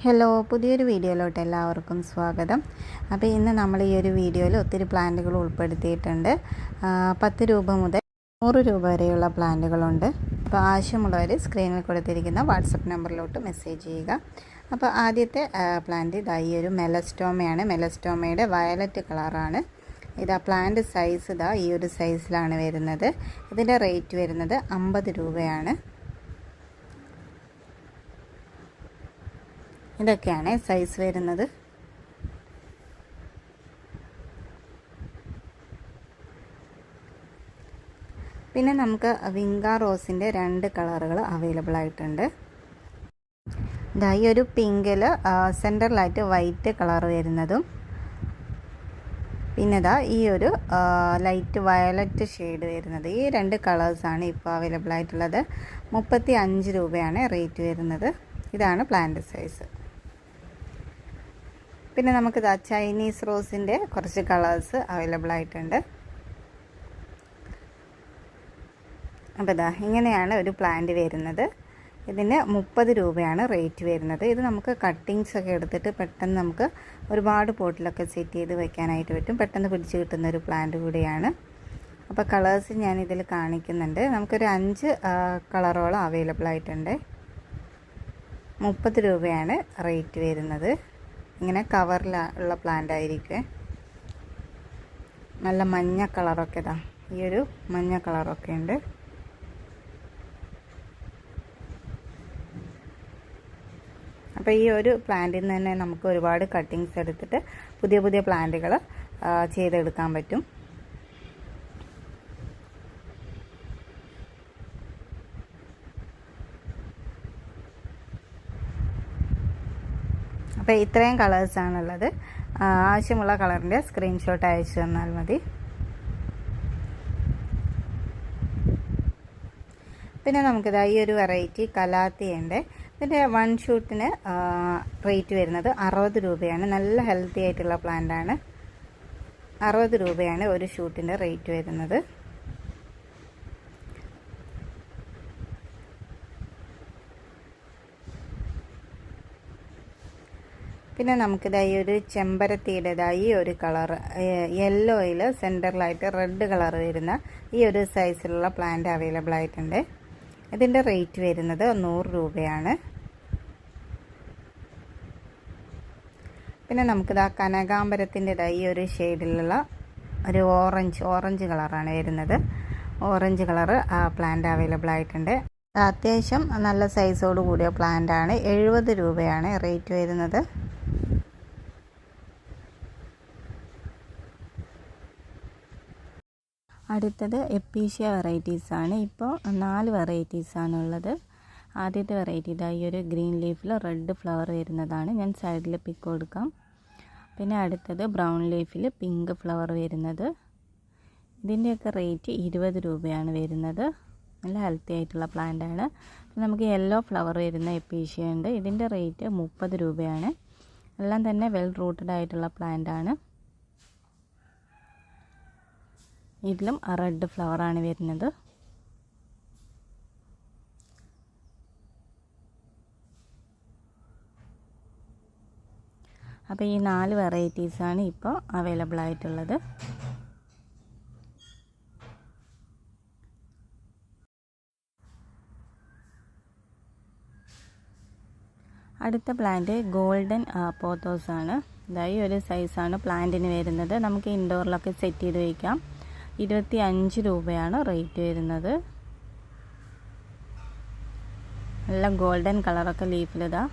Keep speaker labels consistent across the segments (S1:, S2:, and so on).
S1: Hello, പുതിയൊരു വീഡിയോയിലോട്ട് എല്ലാവർക്കും സ്വാഗതം. അപ്പോൾ ഇന്ന് നമ്മൾ ഈ ഒരു വീഡിയോയിൽ ഒത്തിരി പ്ലാന്റുകൾ ഉൾപ്പെടുത്തിയിട്ടുണ്ട്. 10 രൂപ മുതൽ 100 രൂപ വരെയുള്ള പ്ലാന്റുകളുണ്ട്. അപ്പോൾ ആവശ്യമുള്ളവർ സ്ക്രീനിൽ കൊടുത്തിരിക്കുന്ന വാട്സപ്പ് നമ്പറിലോട്ട് മെസ്സേജ് ചെയ്യുക. അപ്പോൾ ആദ്യത്തെ പ്ലാന്റ് ഇതാ ഈ ഒരു മെലസ്റ്റോമയാണ്. മെലസ്റ്റോമയുടെ വയലറ്റ് കളറാണ്. ഇതാ പ്ലാന്റ് സൈസ് ഇതാ ഈ ഒരു സൈസിലാണ് വരുന്നത്. ഇതിൻ്റെ റേറ്റ് വരുന്നത് 50 രൂപയാണ്. ഇതൊക്കെയാണ് സൈസ് വരുന്നത്. പിന്നെ നമുക്ക് വിങ്ക റോസിൻ്റെ 2 കളറുകൾ അവൈലബിൾ ആയിട്ടുണ്ട്. ഇതാ ഈ ഒരു പിങ്കിൽ സെൻറ്ററിലായിട്ട് വൈറ്റ് കളർ വരുന്നതും പിന്നെ ഇതാ ഈ ഒരു ലൈറ്റ് വയലറ്റ് ഷെയ്ഡ് വരുന്നത്. ഈ 2 കളേഴ്സാണ് ഇപ്പോൾ അവൈലബിൾ ആയിട്ടുള്ളത്. 35 രൂപയാണ് റേറ്റ് വരുന്നത്. ഇതാണ് പ്ലാന്റ് സൈസ്. പിന്നെ നമുക്കിതാ ചൈനീസ് റോസിൻ്റെ കുറച്ച് കളേഴ്സ് അവൈലബിൾ ആയിട്ടുണ്ട്. അപ്പോൾ ഇതാ ഇങ്ങനെയാണ് ഒരു പ്ലാന്റ് വരുന്നത്. ഇതിന് 30 രൂപയാണ് റേറ്റ് വരുന്നത്. ഇത് നമുക്ക് കട്ടിങ്സ് ഒക്കെ എടുത്തിട്ട് പെട്ടെന്ന് നമുക്ക് ഒരുപാട് പോട്ടിലൊക്കെ സെറ്റ് ചെയ്ത് വെക്കാനായിട്ട് പറ്റും. പെട്ടെന്ന് പിടിച്ച് കിട്ടുന്ന ഒരു പ്ലാന്റ് കൂടിയാണ്. അപ്പോൾ കളേഴ്സ് ഞാനിതിൽ കാണിക്കുന്നുണ്ട്. നമുക്കൊരു 5 കളറോളം അവൈലബിൾ ആയിട്ടുണ്ട്. 30 രൂപയാണ് റേറ്റ് വരുന്നത്. ഇങ്ങനെ കവറിലുള്ള പ്ലാന്റ് ആയിരിക്കും. നല്ല മഞ്ഞ കളറൊക്കെ ഇതാ ഈ ഒരു മഞ്ഞ കളറൊക്കെ ഉണ്ട്. അപ്പോൾ ഈ ഒരു പ്ലാന്റിൽ നിന്ന് തന്നെ നമുക്ക് ഒരുപാട് കട്ടിങ്സ് എടുത്തിട്ട് പുതിയ പുതിയ പ്ലാന്റുകൾ ചെയ്തെടുക്കാൻ പറ്റും. അപ്പോൾ ഇത്രയും കളേഴ്സാണുള്ളത്. ആവശ്യമുള്ള കളറിൻ്റെ സ്ക്രീൻഷോട്ട് അയച്ചു തന്നാൽ മതി. പിന്നെ നമുക്കിതാ ഈ ഒരു വെറൈറ്റി കലാത്തിയുണ്ട്. ഇതിൻ്റെ 1 ഷൂട്ടിന് റേറ്റ് വരുന്നത് 60 രൂപയാണ്. നല്ല ഹെൽത്തി ആയിട്ടുള്ള പ്ലാന്റാണ്. 60 രൂപയാണ് ഒരു ഷൂട്ടിൻ്റെ റേറ്റ് വരുന്നത്. പിന്നെ നമുക്കിതായി ഒരു ചെമ്പരത്തിയുടേതായി ഒരു കളർ യെല്ലോയിൽ സെൻറ്ററിലായിട്ട് റെഡ് കളർ വരുന്ന ഈ ഒരു സൈസിലുള്ള പ്ലാന്റ് അവൈലബിൾ ആയിട്ടുണ്ട്. ഇതിൻ്റെ റേറ്റ് വരുന്നത് 100 രൂപയാണ്. പിന്നെ നമുക്കിതാ കനകാംബരത്തിൻ്റെതായി ഈ ഒരു ഷെയ്ഡിലുള്ള ഒരു ഓറഞ്ച് കളറാണ് വരുന്നത്. ഓറഞ്ച് കളർ പ്ലാന്റ് അവൈലബിൾ ആയിട്ടുണ്ട്. അത്യാവശ്യം നല്ല സൈസോട് കൂടിയ പ്ലാന്റ് ആണ്. 70 രൂപയാണ് റേറ്റ് വരുന്നത്. അടുത്തത് എപ്പീഷ്യ വെറൈറ്റീസാണ്. ഇപ്പോൾ 4 വെറൈറ്റീസാണുള്ളത്. ആദ്യത്തെ വെറൈറ്റി ഇതാ ഈ ഒരു ഗ്രീൻ ലീഫിൽ റെഡ് ഫ്ലവർ വരുന്നതാണ്. ഞാൻ സൈഡിൽ പിക്ക് കൊടുക്കാം. പിന്നെ അടുത്തത് ബ്രൗൺ ലീഫിൽ പിങ്ക് ഫ്ലവർ വരുന്നത്. ഇതിൻ്റെയൊക്കെ റേറ്റ് 20 രൂപയാണ് വരുന്നത്. നല്ല ഹെൽത്തി ആയിട്ടുള്ള പ്ലാന്റാണ്. നമുക്ക് യെല്ലോ ഫ്ലവർ വരുന്ന എപ്പീഷ്യ ഉണ്ട്. ഇതിൻ്റെ റേറ്റ് 30 രൂപയാണ്. എല്ലാം തന്നെ വെൽ റൂട്ടഡ് ആയിട്ടുള്ള പ്ലാന്റാണ്. ഇതിലും റെഡ് ഫ്ലവറാണ് വരുന്നത്. അപ്പോൾ ഈ 4 വെറൈറ്റീസാണ് ഇപ്പോൾ അവൈലബിൾ ആയിട്ടുള്ളത്. അടുത്ത പ്ലാന്റ് ഗോൾഡൻ പോത്തോസാണ്. ഇതായി ഒരു സൈസാണ് പ്ലാന്റിന് വരുന്നത്. നമുക്ക് ഇൻഡോറിലൊക്കെ സെറ്റ് ചെയ്ത് വയ്ക്കാം. 25 രൂപയാണ് റേറ്റ് വരുന്നത്. നല്ല ഗോൾഡൻ കളറൊക്കെ ലീഫിലിതാ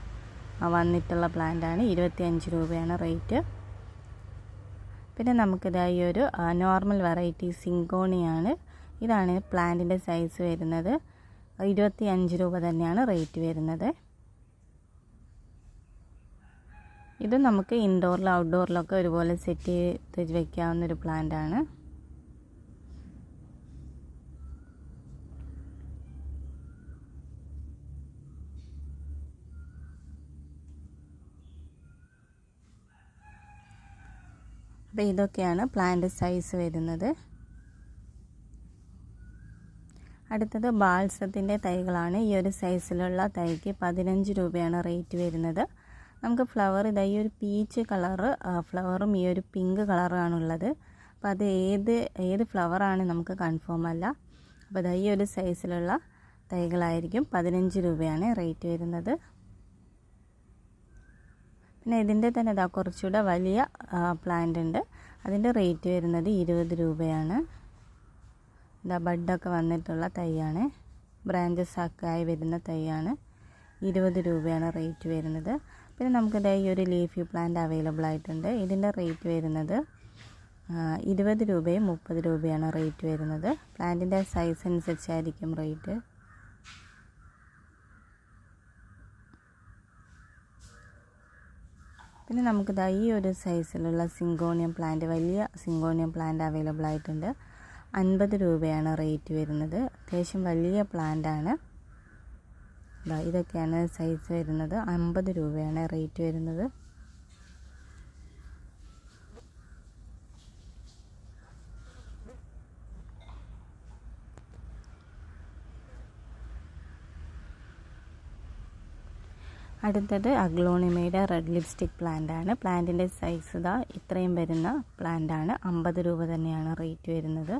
S1: വന്നിട്ടുള്ള പ്ലാന്റാണ്. 25 രൂപയാണ് റേറ്റ്. പിന്നെ നമുക്കിതാ ഈ ഒരു നോർമൽ വെറൈറ്റി സിങ്കോണിയാണ്. ഇതാണ് പ്ലാന്റിൻ്റെ സൈസ് വരുന്നത്. 25 രൂപ തന്നെയാണ് റേറ്റ് വരുന്നത്. ഇത് നമുക്ക് ഇൻഡോറിലും ഔട്ട്ഡോറിലൊക്കെ ഒരുപോലെ സെറ്റ് ചെയ്ത് വയ്ക്കാവുന്നൊരു പ്ലാന്റാണ്. അപ്പോൾ ഇതൊക്കെയാണ് പ്ലാന്റ് സൈസ് വരുന്നത്. അടുത്തത് ബാൾസത്തിൻ്റെ തൈകളാണ്. ഈ ഒരു സൈസിലുള്ള തൈക്ക് 15 രൂപയാണ് റേറ്റ് വരുന്നത്. നമുക്ക് ഫ്ലവർ ഇതാ ഈ ഒരു പീച്ച് കളറ് ഫ്ലവറും ഈ ഒരു പിങ്ക് കളറാണുള്ളത്. അപ്പോൾ അത് ഏത് ഫ്ലവറാണ് നമുക്ക് കൺഫേം അല്ല. അപ്പോൾ ഇതാ ഈ ഒരു സൈസിലുള്ള തൈകളായിരിക്കും. 15 രൂപയാണ് റേറ്റ് വരുന്നത്. പിന്നെ ഇതിൻ്റെ തന്നെ ഇതാ കുറച്ചുകൂടെ വലിയ പ്ലാന്റ് ഉണ്ട്. അതിൻ്റെ റേറ്റ് വരുന്നത് 20 രൂപയാണ്. ഇതാ ബഡൊക്കെ വന്നിട്ടുള്ള തൈയാണ്, ബ്രാഞ്ചസ് ഒക്കെ ആയി വരുന്ന തൈയാണ്. 20 രൂപയാണ് റേറ്റ് വരുന്നത്. പിന്നെ നമുക്കിതാ ഈ ഒരു ലീഫി പ്ലാന്റ് അവൈലബിൾ ആയിട്ടുണ്ട്. ഇതിൻ്റെ റേറ്റ് വരുന്നത് 20 രൂപയും 30 രൂപയാണ് റേറ്റ് വരുന്നത്. പ്ലാന്റിൻ്റെ സൈസ് അനുസരിച്ചായിരിക്കും റേറ്റ്. പിന്നെ നമുക്കിതാ ഈ ഒരു സൈസിലുള്ള സിങ്കോണിയം പ്ലാന്റ്, വലിയ സിങ്കോണിയം പ്ലാന്റ് അവൈലബിൾ ആയിട്ടുണ്ട്. 50 രൂപയാണ് റേറ്റ് വരുന്നത്. അത്യാവശ്യം വലിയ പ്ലാന്റാണ്. ഇതൊക്കെയാണ് സൈസ് വരുന്നത്. 50 രൂപയാണ് റേറ്റ് വരുന്നത്. അടുത്തത് അഗ്ലോണിമയുടെ റെഡ് ലിപ്സ്റ്റിക് പ്ലാന്റ് ആണ്. പ്ലാന്റിൻ്റെ സൈസ് ഇതാ ഇത്രയും വരുന്ന പ്ലാന്റ് ആണ്. 50 രൂപ തന്നെയാണ് റേറ്റ് വരുന്നത്.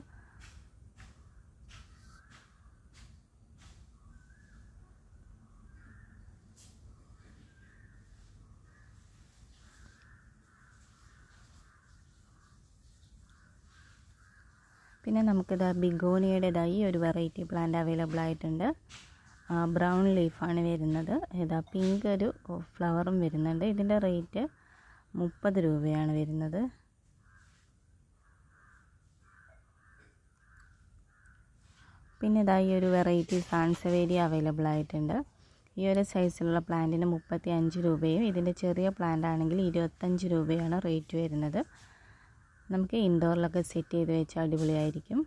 S1: പിന്നെ നമുക്കിത് ബിഗോണിയുടെ ഈ ഒരു വെറൈറ്റി പ്ലാന്റ് അവൈലബിൾ ആയിട്ടുണ്ട്. ബ്രൗൺ ലീഫാണ് വരുന്നത്. ഇതാ പിങ്ക് ഒരു ഫ്ലവറും വരുന്നുണ്ട്. ഇതിൻ്റെ റേറ്റ് 30 രൂപയാണ് വരുന്നത്. പിന്നെ ഇതാ ഈ ഒരു വെറൈറ്റി സാൻസവേരിയ അവൈലബിൾ ആയിട്ടുണ്ട്. ഈ ഒരു സൈസിലുള്ള പ്ലാന്റിന് 35 രൂപയും ഇതിൻ്റെ ചെറിയ പ്ലാന്റ് ആണെങ്കിൽ 25 രൂപയാണ് റേറ്റ് വരുന്നത്. നമുക്ക് ഇൻഡോറിലൊക്കെ സെറ്റ് ചെയ്ത് വെച്ചാൽ അടിപൊളിയായിരിക്കും.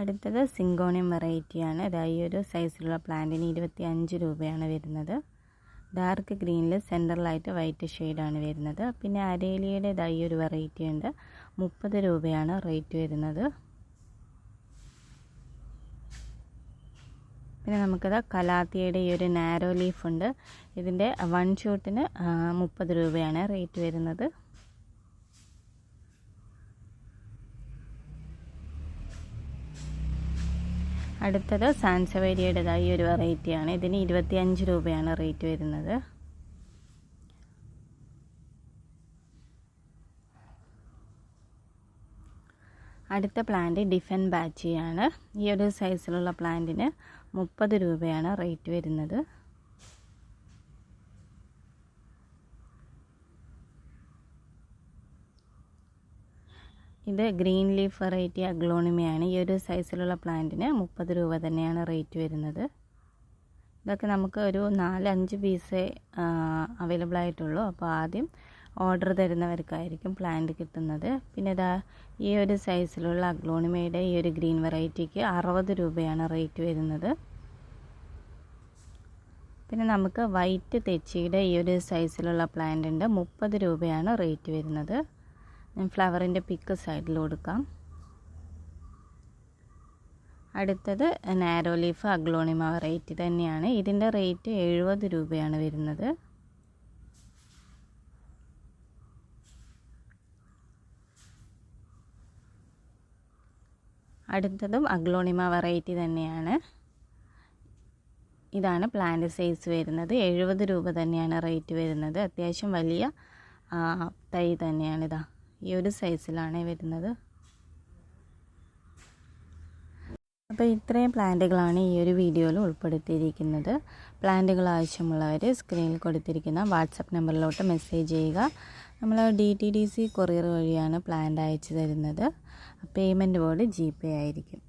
S1: അടുത്തത് സിങ്കോണിയം വെറൈറ്റിയാണ്. ഈ ഒരു സൈസിലുള്ള പ്ലാന്റിന് 25 രൂപയാണ് വരുന്നത്. ഡാർക്ക് ഗ്രീനിൽ സെൻറ്ററിലായിട്ട് വൈറ്റ് ഷെയ്ഡാണ് വരുന്നത്. പിന്നെ അരേലിയുടെ ഈ ഒരു വെറൈറ്റി ഉണ്ട്. 30 രൂപയാണ് റേറ്റ് വരുന്നത്. പിന്നെ നമുക്കത് കലാത്തിയുടെ ഈ ഒരു നാരോ ലീഫ് ഉണ്ട്. ഇതിൻ്റെ 1 ഷൂട്ടിന് 30 രൂപയാണ് റേറ്റ് വരുന്നത്. അടുത്തത് സാൻസവേരിയുടെ ഈ ഒരു വെറൈറ്റിയാണ്. ഇതിന് 25 രൂപയാണ് റേറ്റ് വരുന്നത്. അടുത്ത പ്ലാന്റ് ഡിഫൻ ബാച്ചിയാണ്. ഈ ഒരു സൈസിലുള്ള പ്ലാന്റിന് 30 രൂപയാണ് റേറ്റ് വരുന്നത്. ഇത് ഗ്രീൻ ലീഫ് വെറൈറ്റി അഗ്ലോണിമയാണ്. ഈ ഒരു സൈസിലുള്ള പ്ലാന്റിന് 30 രൂപ തന്നെയാണ് റേറ്റ് വരുന്നത്. ഇതൊക്കെ നമുക്ക് ഒരു 4-5 പീസേ അവൈലബിൾ ആയിട്ടുള്ളൂ. അപ്പോൾ ആദ്യം ഓർഡർ തരുന്നവർക്കായിരിക്കും പ്ലാന്റ് കിട്ടുന്നത്. പിന്നെ ഇതാ ഈ ഒരു സൈസിലുള്ള അഗ്ലോണിമയുടെ ഈ ഒരു ഗ്രീൻ വെറൈറ്റിക്ക് 60 രൂപയാണ് റേറ്റ് വരുന്നത്. പിന്നെ നമുക്ക് വൈറ്റ് തെച്ചിയുടെ ഈ ഒരു സൈസിലുള്ള പ്ലാന്റ് ഉണ്ട്. 30 രൂപയാണ് റേറ്റ് വരുന്നത്. ഞാൻ ഫ്ലവറിൻ്റെ പിക്ക് സൈഡിൽ കൊടുക്കാം. അടുത്തത് നാരോ ലീഫ് അഗ്ലോണിമ വെറൈറ്റി തന്നെയാണ്. ഇതിൻ്റെ റേറ്റ് 70 രൂപയാണ് വരുന്നത്. അടുത്തതും അഗ്ലോണിമ വെറൈറ്റി തന്നെയാണ്. ഇതാണ് പ്ലാന്റ് സൈസ് വരുന്നത്. 70 രൂപ തന്നെയാണ് റേറ്റ് വരുന്നത്. അത്യാവശ്യം വലിയ തൈ തന്നെയാണിതാ. ഈ ഒരു സൈസിലാണ് വരുന്നത്. അപ്പോൾ ഇത്രയും പ്ലാന്റുകളാണ് ഈ ഒരു വീഡിയോയിൽ ഉൾപ്പെടുത്തിയിരിക്കുന്നത്. പ്ലാന്റുകൾ ആവശ്യമുള്ളവർ സ്ക്രീനിൽ കൊടുത്തിരിക്കുന്ന വാട്സപ്പ് നമ്പറിലോട്ട് മെസ്സേജ് ചെയ്യുക. നമ്മൾ DTDC കൊറിയർ വഴിയാണ് പ്ലാന്റ് അയച്ചു തരുന്നത്. പേയ്മെൻറ്റ് ബോർഡ് GPay ആയിരിക്കും.